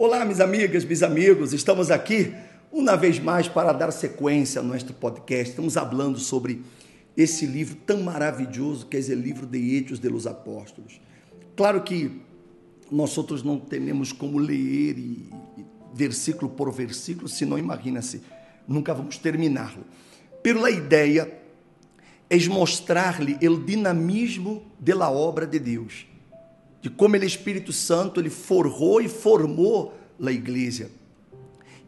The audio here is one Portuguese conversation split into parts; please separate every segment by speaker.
Speaker 1: Olá, minhas amigas, meus amigos, estamos aqui uma vez mais para dar sequência ao nosso podcast. Estamos falando sobre esse livro tão maravilhoso que é o livro de Hechos de los Apóstolos. Claro que nós outros não temos como ler versículo por versículo, senão imagina-se, nunca vamos terminá-lo. Pela ideia é mostrar-lhe o dinamismo da obra de Deus, de como o Espírito Santo ele forjou e formou a igreja,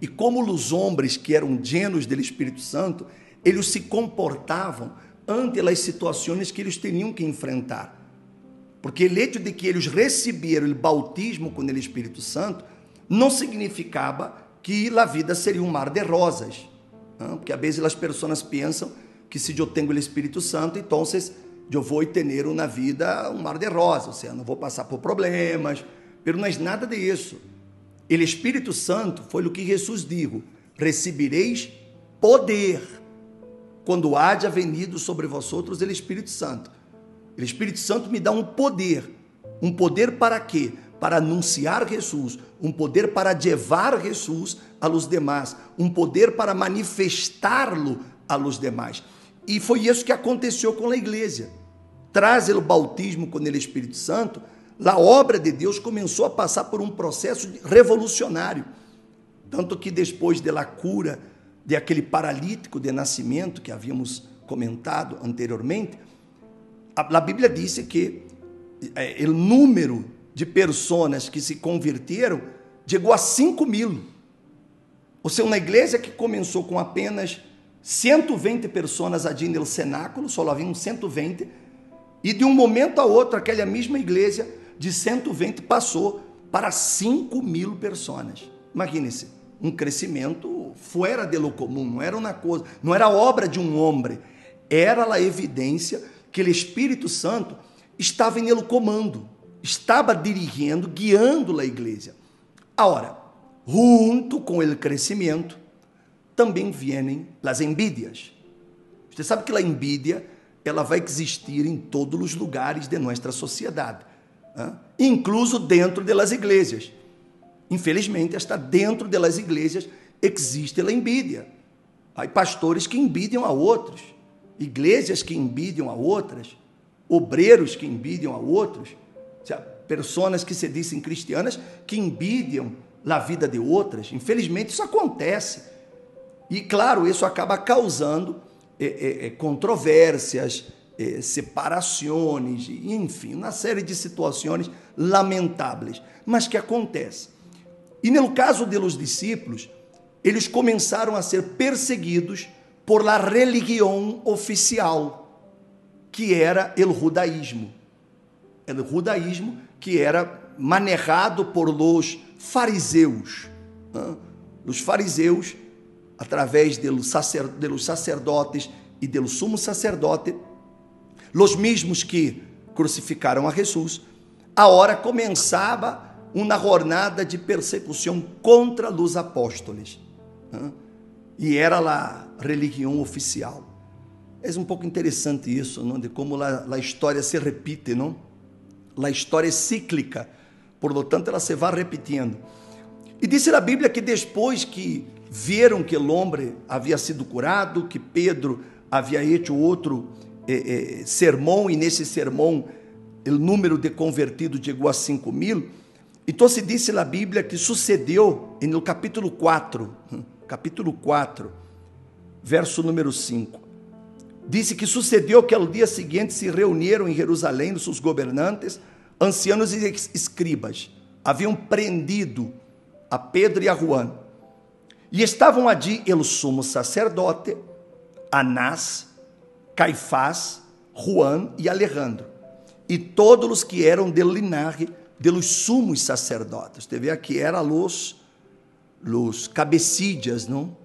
Speaker 1: e como os homens que eram llenos do Espírito Santo, eles se comportavam ante as situações que eles tinham que enfrentar, porque o hecho de que eles receberam o bautismo com o Espírito Santo não significava que a vida seria um mar de rosas, não? Porque às vezes as pessoas pensam que se eu tenho o Espírito Santo, então eu vou ter uma vida um mar de rosas, ou seja, não vou passar por problemas, mas não é nada disso. O Espírito Santo foi o que Jesus disse: recebereis poder quando haja venido sobre vosotros o Espírito Santo. O Espírito Santo me dá um poder para quê? Para anunciar Jesus, um poder para levar Jesus a los demás, um poder para manifestá-lo a los demás. E foi isso que aconteceu com a igreja. Traz o bautismo com o Espírito Santo, a obra de Deus começou a passar por um processo revolucionário. Tanto que depois da cura de aquele paralítico de nascimento que havíamos comentado anteriormente, a Bíblia disse que o número de pessoas que se converteram chegou a 5.000. Ou seja, uma igreja que começou com apenas 120 pessoas ali no cenáculo, só haviam 120, e de um momento a outro, aquela mesma igreja de 120 passou para 5.000 pessoas. Imagine-se, um crescimento fora de lo comum, não era uma coisa, não era obra de um homem, era a evidência que o Espírito Santo estava em el comando, estava dirigindo, guiando a igreja. Agora, junto com o crescimento, também vêm as envidias. Você sabe que a envidia ela vai existir em todos os lugares de nossa sociedade, incluso dentro das igrejas. Infelizmente, está dentro das igrejas existe a envidia. Há pastores que envidiam a outros, igrejas que envidiam a outras, obreiros que envidiam a outros, pessoas que se dizem cristianas que envidiam a vida de outras. Infelizmente, isso acontece. E, claro, isso acaba causando controvérsias, separações, enfim, uma série de situações lamentáveis, mas que acontece. E no caso dos discípulos, eles começaram a ser perseguidos por la religião oficial, que era o judaísmo. O judaísmo que era manejado por los fariseus. Os fariseus, através dos sacerdotes e do sumo sacerdote, os mesmos que crucificaram a Jesus, agora começava uma jornada de persecução contra os apóstolos. E era a religião oficial. É um pouco interessante isso, não? De como a história se repite, não? A história é cíclica, por lo tanto ela se vai repetindo. E diz a Bíblia que depois que viram que o homem havia sido curado, que Pedro havia feito outro sermão, e nesse sermão o número de convertidos chegou a 5.000, então se disse na Bíblia que sucedeu no capítulo 4, verso número 5, disse que sucedeu que ao dia seguinte se reuniram em Jerusalém os seus governantes, ancianos e escribas, haviam prendido a Pedro e a Juan, e estavam ali o sumo sacerdote, Anás, Caifás, Juan e Alejandro, e todos os que eram del linaje de los sumos sacerdotes. Você vê aqui, eram os cabecillas, não?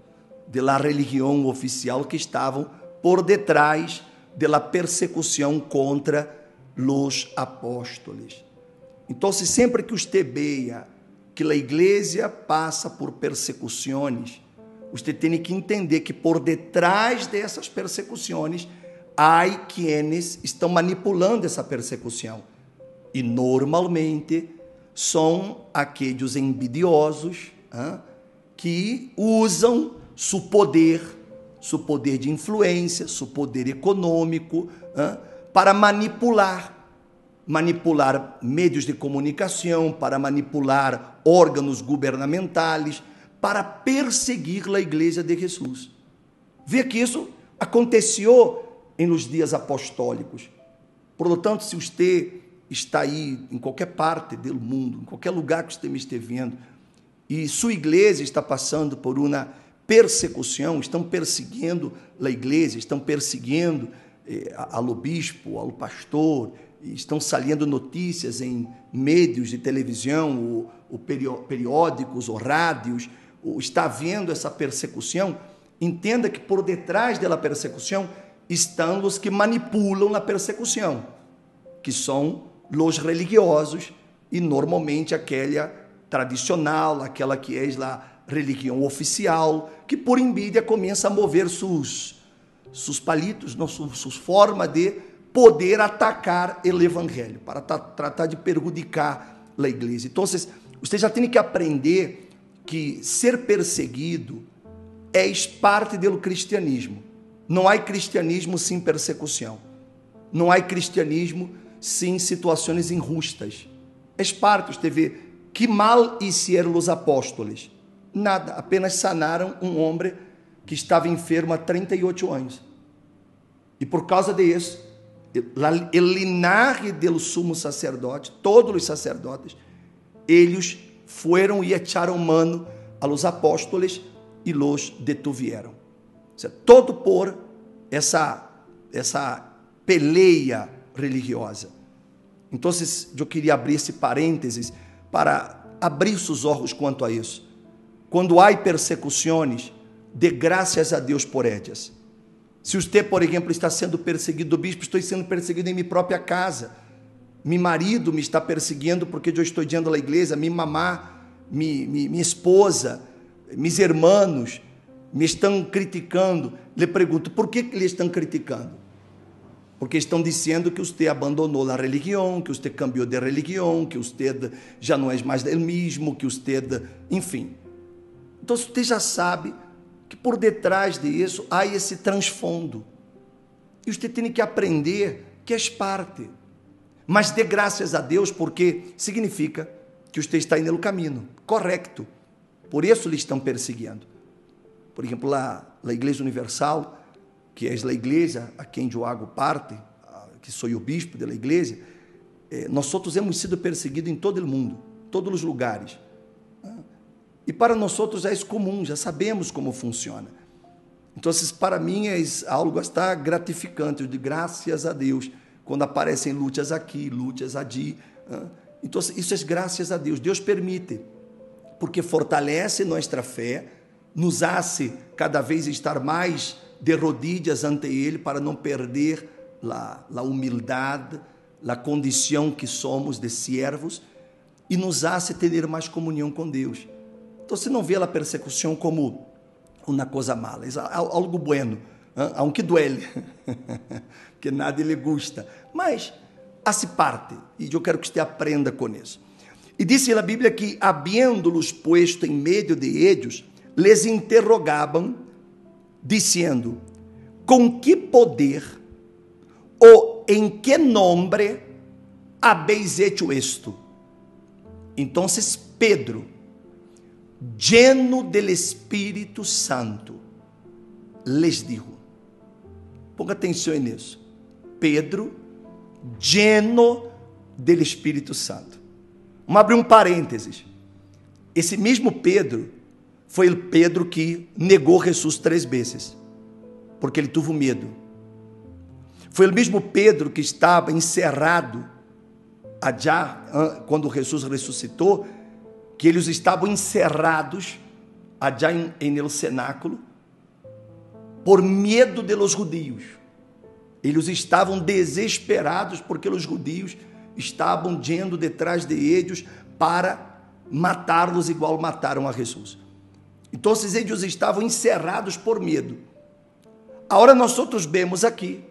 Speaker 1: De la religião oficial que estavam por detrás de la persecução contra los apóstolos. Então, sempre que você veja que a igreja passa por persecuções, você tem que entender que por detrás dessas persecuções há quienes estão manipulando essa persecução. E normalmente são aqueles envidiosos que usam seu poder de influência, seu poder econômico, para manipular meios de comunicação, para manipular órgãos governamentais, para perseguir a Igreja de Jesus. Vê que isso aconteceu nos dias apostólicos. Portanto, se você está aí em qualquer parte do mundo, em qualquer lugar que você me esteja vendo, e sua igreja está passando por uma persecução, estão perseguindo a igreja, estão perseguindo ao bispo, ao pastor, estão saindo notícias em meios de televisão, ou periódicos, ou rádios, ou está havendo essa persecução, entenda que por detrás da persecução estão os que manipulam a persecução, que são os religiosos e normalmente aquela tradicional, aquela que é a religião oficial, que por envidia começa a mover seus palitos, suas formas de poder atacar o evangelho, para tratar de perjudicar a igreja. Então, você já tem que aprender que ser perseguido é parte do cristianismo. Não há cristianismo sem persecução. Não há cristianismo sem situações injustas. É parte, você vê, que mal hicieron os apóstolos? Nada, apenas sanaram um homem que estava enfermo há 38 anos. E por causa disso, o linaje do sumo sacerdote, todos os sacerdotes, eles foram e echaram mano a los apóstolos e los detuvieron. Todo por essa peleia religiosa. Então, eu queria abrir esse parênteses para abrir seus olhos quanto a isso. Quando há persecuções, dê graças a Deus por elas. Se você, por exemplo, está sendo perseguido, bispo, estou sendo perseguido em minha própria casa. Meu marido me está perseguindo porque eu estou indo à igreja, minha mamá, minha esposa, meus irmãos me estão criticando. Lhe pergunto, por que eles estão criticando? Porque estão dizendo que você abandonou a religião, que você cambiou de religião, que você já não é mais o mesmo, que você... Enfim. Então, você já sabe que por detrás disso há esse transfundo. E você tem que aprender que é parte. Mas dê graças a Deus, porque significa que você está indo no caminho correto. Por isso eles estão perseguindo. Por exemplo, a Igreja Universal, que é a igreja a quem eu hago parte, que sou o bispo da igreja, nós outros hemos sido perseguidos em todo o mundo, todos os lugares. E para nós outros já é comum, já sabemos como funciona. Então, para mim é algo está gratificante, de graças a Deus, quando aparecem lutas aqui, lutas ali. Então, isso é graças a Deus. Deus permite, porque fortalece nossa fé, nos hace cada vez estar mais de rodillas ante Ele para não perder a humildade, a condição que somos de servos, e nos hace ter mais comunhão com Deus. Então, você não vê a persecução como uma coisa mala, é algo bueno, aunque duele, que nada lhe gusta, mas hace parte, e eu quero que você aprenda com isso. E disse a Bíblia que, havendo-los puesto em meio de ellos, les interrogavam, dizendo, com que poder ou em que nome habéis hecho esto? Então, Pedro, lleno del Espírito Santo, les dijo, ponga atenção nisso, Pedro, lleno del Espírito Santo. Vamos abrir um parênteses. Esse mesmo Pedro foi o Pedro que negou Jesus 3 vezes, porque ele teve medo. Foi o mesmo Pedro que estava encerrado, quando Jesus ressuscitou, que eles estavam encerrados, allá em el cenáculo, por medo de los judíos. Eles estavam desesperados, porque os judíos estavam indo detrás de eles para matá-los igual mataram a Jesus. Então, eles estavam encerrados por medo. Agora, nós outros vemos aqui,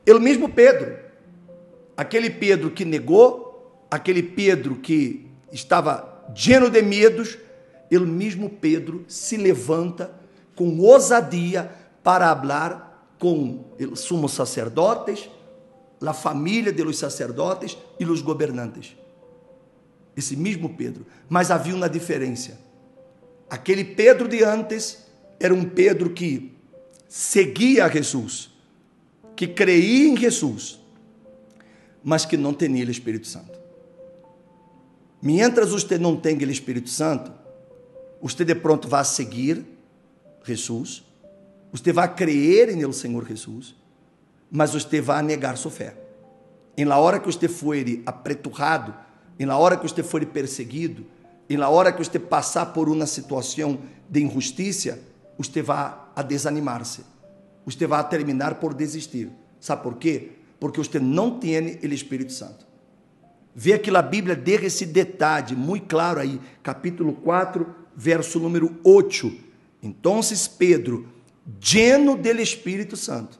Speaker 1: o mesmo Pedro, aquele Pedro que negou, aquele Pedro que estava lleno de medos, ele mesmo Pedro se levanta com ousadia para falar com os sumos sacerdotes, a família de los sacerdotes e os governantes. Esse mesmo Pedro. Mas havia uma diferença. Aquele Pedro de antes era um Pedro que seguia a Jesus, que creia em Jesus, mas que não tinha o Espírito Santo. Mientras você não tem o Espírito Santo, você de pronto vai seguir Jesus, você vai crer no Senhor Jesus, mas você vai negar sua fé. Em la hora que você for apreturrado, em la hora que você for perseguido, em la hora que você passar por uma situação de injustiça, você vai a desanimar-se. Você vai a terminar por desistir. Sabe por quê? Porque você não tem o Espírito Santo. Vê que a Bíblia deixa esse detalhe muito claro aí, capítulo 4, verso número 8. Então, Pedro, lleno do Espírito Santo.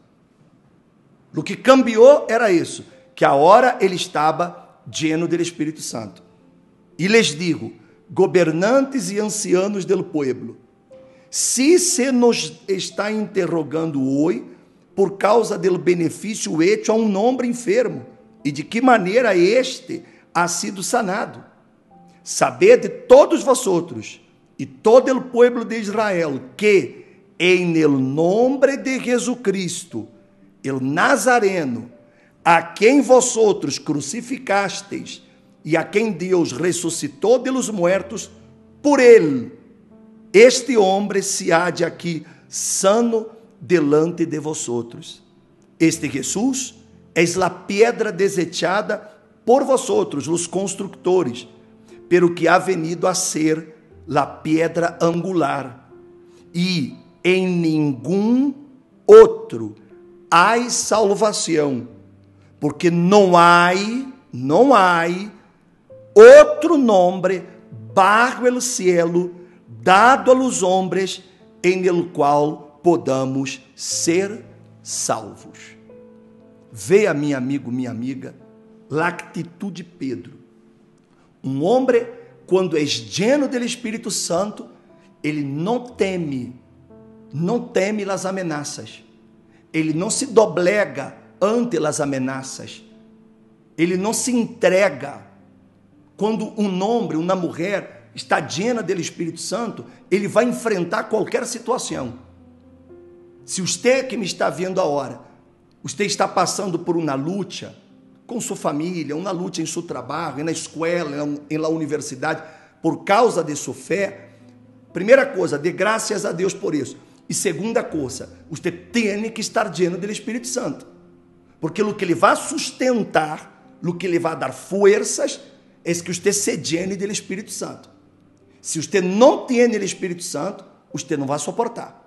Speaker 1: O que cambiou era isso, que agora ele estava lleno do Espírito Santo. E lhes digo, governantes e ancianos del pueblo, se se nos está interrogando hoje por causa do benefício hecho a um homem enfermo, e de que maneira este ha sido sanado. Sabede todos vosotros e todo o pueblo de Israel que em el nombre de Jesucristo, el Nazareno, a quem vosotros crucificasteis e a quem Deus ressuscitou de los muertos, por ele, este homem se halla aqui sano delante de vosotros. Este Jesus es la piedra desechada por vosotros, los constructores, pero que ha venido a ser la piedra angular. E em nenhum outro há salvação, porque não há outro nome bajo el cielo dado a los hombres en el qual podamos ser salvos. Veja, meu amigo, minha amiga, a atitude de Pedro. Um homem, quando é lleno do Espírito Santo, ele não teme as ameaças. Ele não se doblega ante as ameaças. Ele não se entrega. Quando um homem, uma mulher está llena do Espírito Santo, ele vai enfrentar qualquer situação. Se você que me está vendo agora, você está passando por uma luta com sua família, uma luta em seu trabalho, na escola, na universidade, por causa de sua fé, primeira coisa, dê graças a Deus por isso. E segunda coisa, você tem que estar lleno do Espírito Santo. Porque o que ele vai sustentar, o que ele vai dar forças, é que você se llene do Espírito Santo. Se você não tem o Espírito Santo, você não vai suportar.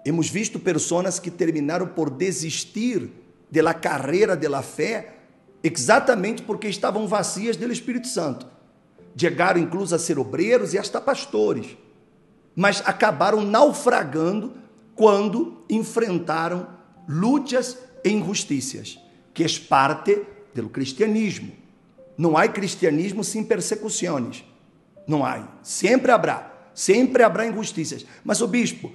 Speaker 1: Hemos visto pessoas que terminaram por desistir da carreira da fé exatamente porque estavam vazias do Espírito Santo. Chegaram incluso a ser obreiros e hasta pastores, mas acabaram naufragando quando enfrentaram lutas e injustiças, que é parte do cristianismo. Não há cristianismo sem persecuções. Não há. Sempre haverá injustiças. Mas o bispo,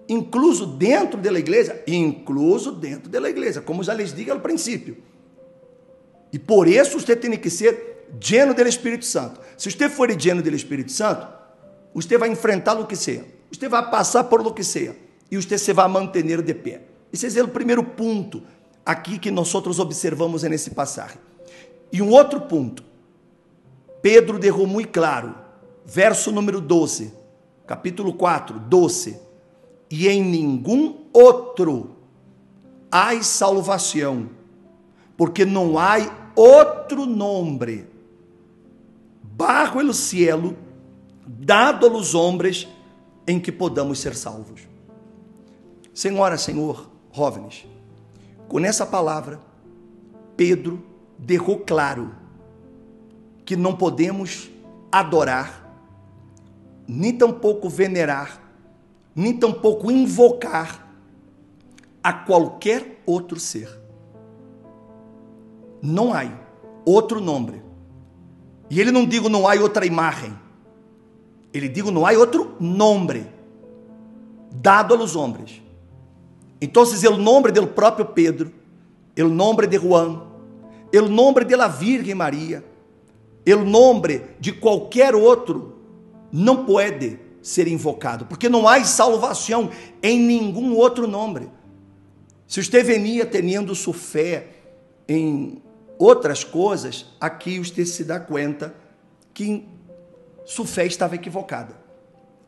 Speaker 1: incluso dentro da igreja, como já lhes digo ao princípio. E por isso você tem que ser lleno do Espírito Santo. Se você for lleno do Espírito Santo, você vai enfrentar o que seja. Você vai passar por o que seja. E você se vai manter de pé. Esse é o primeiro ponto aqui que nós observamos nesse passagem. E um outro ponto. Pedro deixou muito claro. Verso número 12. Capítulo 4, 12. E em nenhum outro há salvação, porque não há outro nome bajo el cielo dado aos homens em que podamos ser salvos. Senhora, Senhor, jovens, com essa palavra, Pedro deixou claro que não podemos adorar, nem tampouco venerar, nem tampouco invocar a qualquer outro ser. Não há outro nome. E ele não digo não há outra imagem. Ele digo não há outro nome dado a los hombres. Então, o nome do próprio Pedro, o nome de Juan, o nome de la Virgem Maria, o nome de qualquer outro não pode ser invocado, porque não há salvação em nenhum outro nome. Se você venia tendo sua fé em outras coisas, aqui você se dá conta que sua fé estava equivocada.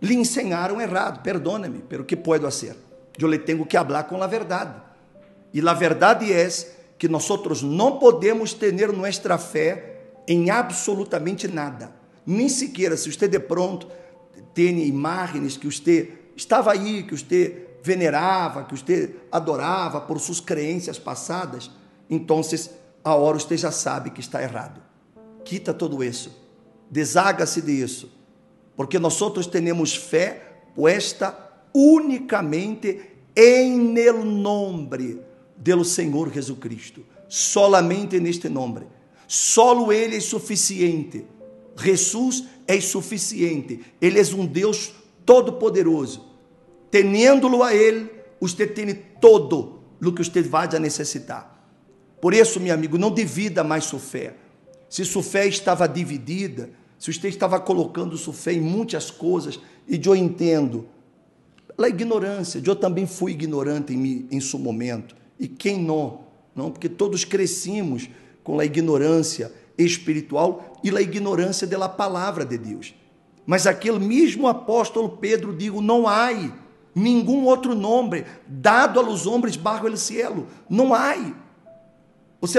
Speaker 1: Lhe ensinaram errado, perdóname, pero que puedo hacer? Eu lhe tenho que falar com a verdade. E a verdade é que nós não podemos ter nossa fé em absolutamente nada. Nem sequer, se você de pronto tem imagens que você estava aí, que você venerava, que você adorava por suas crenças passadas, então, agora você já sabe que está errado. Quita tudo isso. Deshaga-se disso. Porque nós temos fé puesta unicamente em el nombre do Senhor Jesucristo. Solamente neste nome. Solo Ele é suficiente. Jesus é suficiente. Ele é um Deus todo-poderoso. Teniendo-lo a Ele, você tem todo o que você vai necessitar. Por isso, meu amigo, não divida mais sua fé. Se sua fé estava dividida, se você estava colocando sua fé em muitas coisas, e eu entendo, a ignorância, eu também fui ignorante em seu momento, e quem não? Não, porque todos crescimos com a ignorância espiritual e a ignorância da palavra de Deus. Mas aquele mesmo apóstolo Pedro digo, não há nenhum outro nome dado a los hombres bajo el cielo, não há.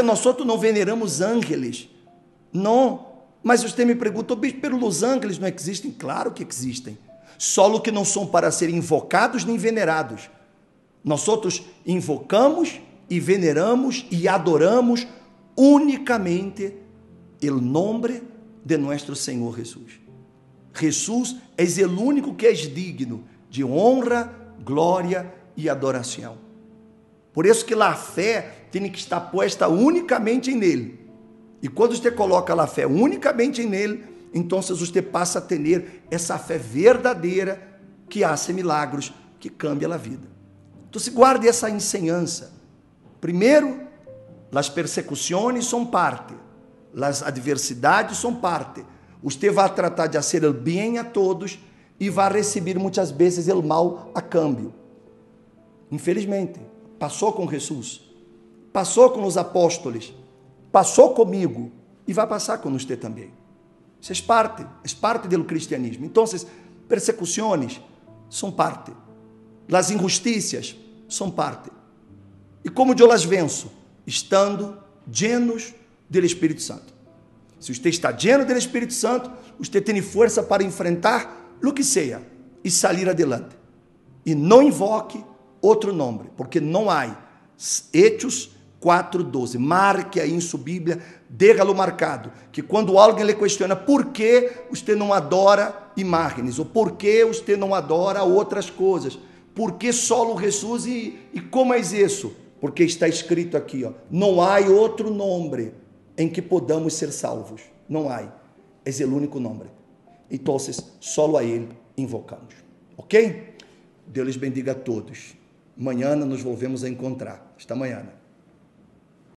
Speaker 1: Nós não veneramos ángeles, não. Mas você me perguntou, pero os ángeles não existem? Claro que existem. Só que não são para serem invocados nem venerados. Nós invocamos e veneramos e adoramos unicamente o nome de nosso Senhor Jesus. Jesus é o único que é digno de honra, glória e adoração. Por isso que a fé tem que estar posta unicamente nele. E quando você coloca a fé unicamente nele, então você passa a ter essa fé verdadeira que hace milagros, que cambia a vida. Então se guarde essa enseñanza. Primeiro, as persecuções são parte, as adversidades são parte. Você vai tratar de fazer o bem a todos e vai receber muitas vezes o mal a câmbio. Infelizmente, passou com Jesus, passou com os apóstolos, passou comigo e vai passar com você também. Isso é parte do cristianismo. Então, persecuções são parte, as injustiças são parte. E como eu las venço? Estando llenos do Espírito Santo. Se você está lleno do Espírito Santo, você tem força para enfrentar o que seja e sair adelante. E não invoque outro nome, porque não há. Hechos 4:12. Marque aí em sua Bíblia, deixa-lo marcado, que quando alguém lhe questiona por que você não adora imagens, ou por que você não adora outras coisas, por que só Jesus e como é isso? Porque está escrito aqui, ó, não há outro nome em que podamos ser salvos. Não há. É o único nome. Então, só a Ele invocamos. Ok? Deus lhes bendiga a todos. Amanhã nos volvemos a encontrar. Esta manhã.